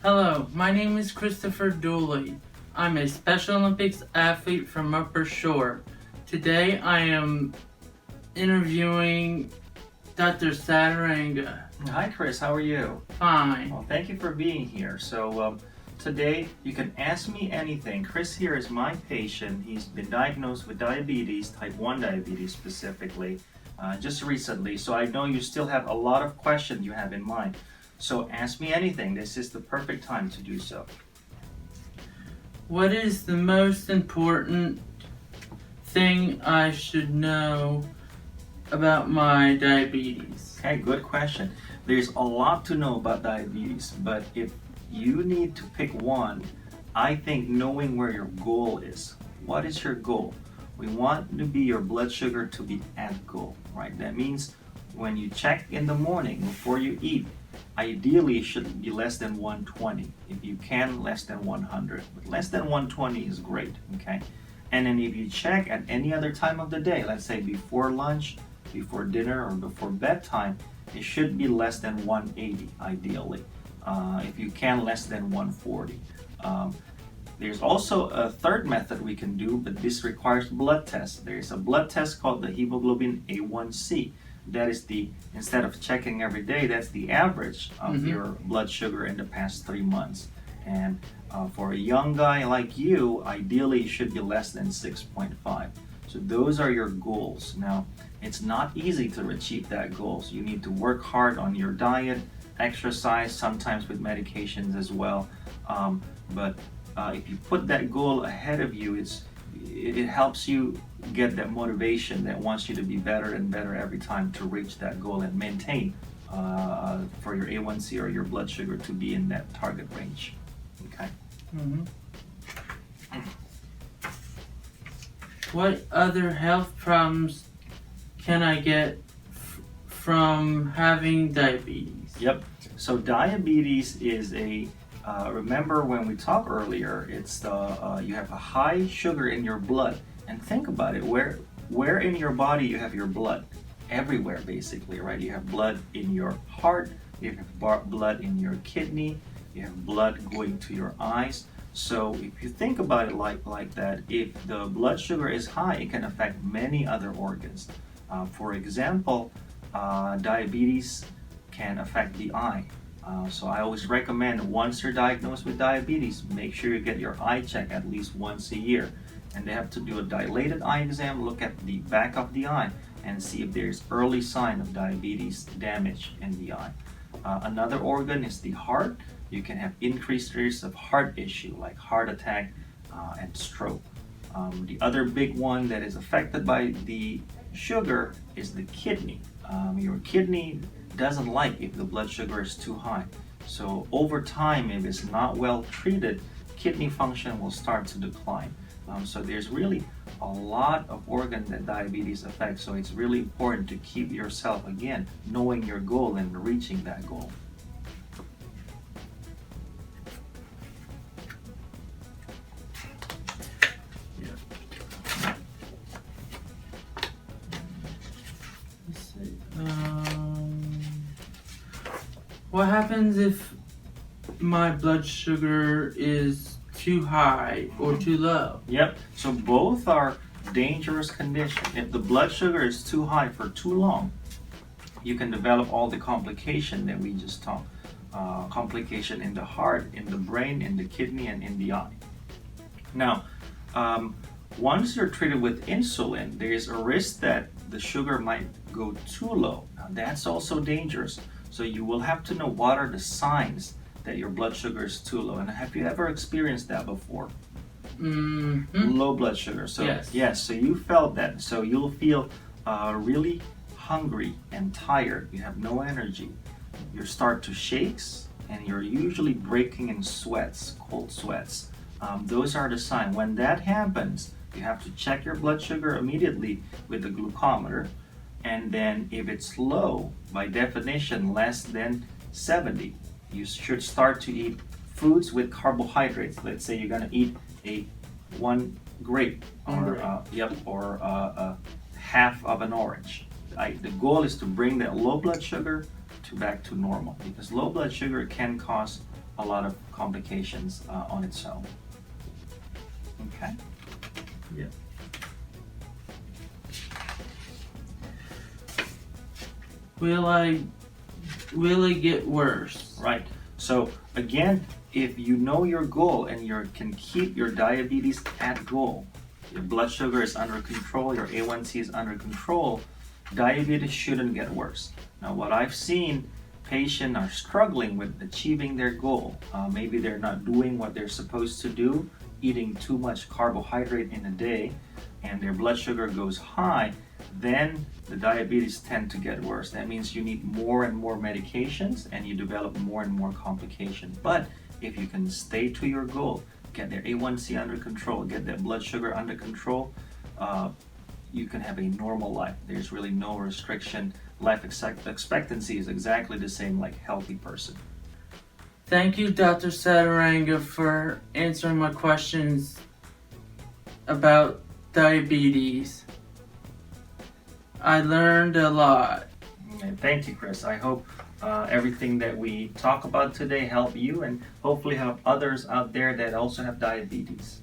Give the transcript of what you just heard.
Hello, my name is Christopher Dooley. I'm a Special Olympics athlete from Upper Shore. Today I am interviewing Dr. Satyarengga. Hi Chris, how are you? Fine. Well, thank you for being here. So today you can ask me anything. Chris here is my patient. He's been diagnosed with diabetes, type 1 diabetes specifically, just recently. So I know you still have a lot of questions you have in mind. So ask me anything. This is the perfect time to do so. What is the most important thing I should know about my diabetes? Okay, good question. There's a lot to know about diabetes, but if you need to pick one, I think knowing where your goal is. What is your goal? We want to be your blood sugar to be at goal, right? That means when you check in the morning before you eat, ideally it should be less than 120. If you can, less than 100. But less than 120 is great, okay? And then if you check at any other time of the day, let's say before lunch, before dinner, or before bedtime, it should be less than 180 ideally. If you can, less than 140. There's also a third method we can do, but this requires blood tests. There's a blood test called the hemoglobin A1C. That is instead of checking every day, that's the average of your blood sugar in the past 3 months. And for a young guy like you, ideally it should be less than 6.5. So those are your goals. Now, it's not easy to achieve that goal. So you need to work hard on your diet, exercise, sometimes with medications as well. But if you put that goal ahead of you, it helps you get that motivation that wants you to be better and better every time to reach that goal and maintain for your A1C or your blood sugar to be in that target range. Okay. What other health problems can I get from having diabetes? Yep. So diabetes is remember when we talked earlier, it's you have a high sugar in your blood. And think about it, where in your body you have your blood? Everywhere basically, right? You have blood in your heart, you have blood in your kidney, you have blood going to your eyes. So if you think about it like that, if the blood sugar is high, it can affect many other organs. For example, diabetes can affect the eye. So I always recommend once you're diagnosed with diabetes, make sure you get your eye checked at least once a year. And they have to do a dilated eye exam, look at the back of the eye, and see if there's early sign of diabetes damage in the eye. Another organ is the heart. You can have increased risk of heart issue like heart attack and stroke. The other big one that is affected by the sugar is the kidney. Your kidney doesn't like if the blood sugar is too high. So over time, if it's not well treated, kidney function will start to decline. So there's really a lot of organs that diabetes affects. So it's really important to keep yourself, again, knowing your goal and reaching that goal. Let's see. What happens if my blood sugar is too high or too low? Yep, so both are dangerous conditions. If the blood sugar is too high for too long, you can develop all the complication that we just talked. Complication in the heart, in the brain, in the kidney, and in the eye. Now, once you're treated with insulin, there is a risk that the sugar might go too low. Now, that's also dangerous. So you will have to know what are the signs that your blood sugar is too low. And have you ever experienced that before? Low blood sugar. So yes, so you felt that. So you'll feel really hungry and tired. You have no energy. You start to shakes, and you're usually breaking in sweats, cold sweats. Those are the signs. When that happens, you have to check your blood sugar immediately with the glucometer. And then if it's low, by definition less than 70, you should start to eat foods with carbohydrates. Let's say you're going to eat one grape or half of an orange. The goal is to bring that low blood sugar back to normal, because low blood sugar can cause a lot of complications on its own. Okay? Yeah. Will it get worse? Right. So again, if you know your goal and you can keep your diabetes at goal, your blood sugar is under control, your A1C is under control, diabetes shouldn't get worse. Now what I've seen, patients are struggling with achieving their goal. Maybe they're not doing what they're supposed to do, eating too much carbohydrate in a day, and their blood sugar goes high, then the diabetes tend to get worse. That means you need more and more medications and you develop more and more complications. But if you can stay to your goal, get their A1C under control, get their blood sugar under control, you can have a normal life. There's really no restriction. Life expectancy is exactly the same like healthy person. Thank you, Dr. Satyarengga, for answering my questions about diabetes. I learned a lot. And thank you, Chris. I hope everything that we talk about today help you and hopefully help others out there that also have diabetes.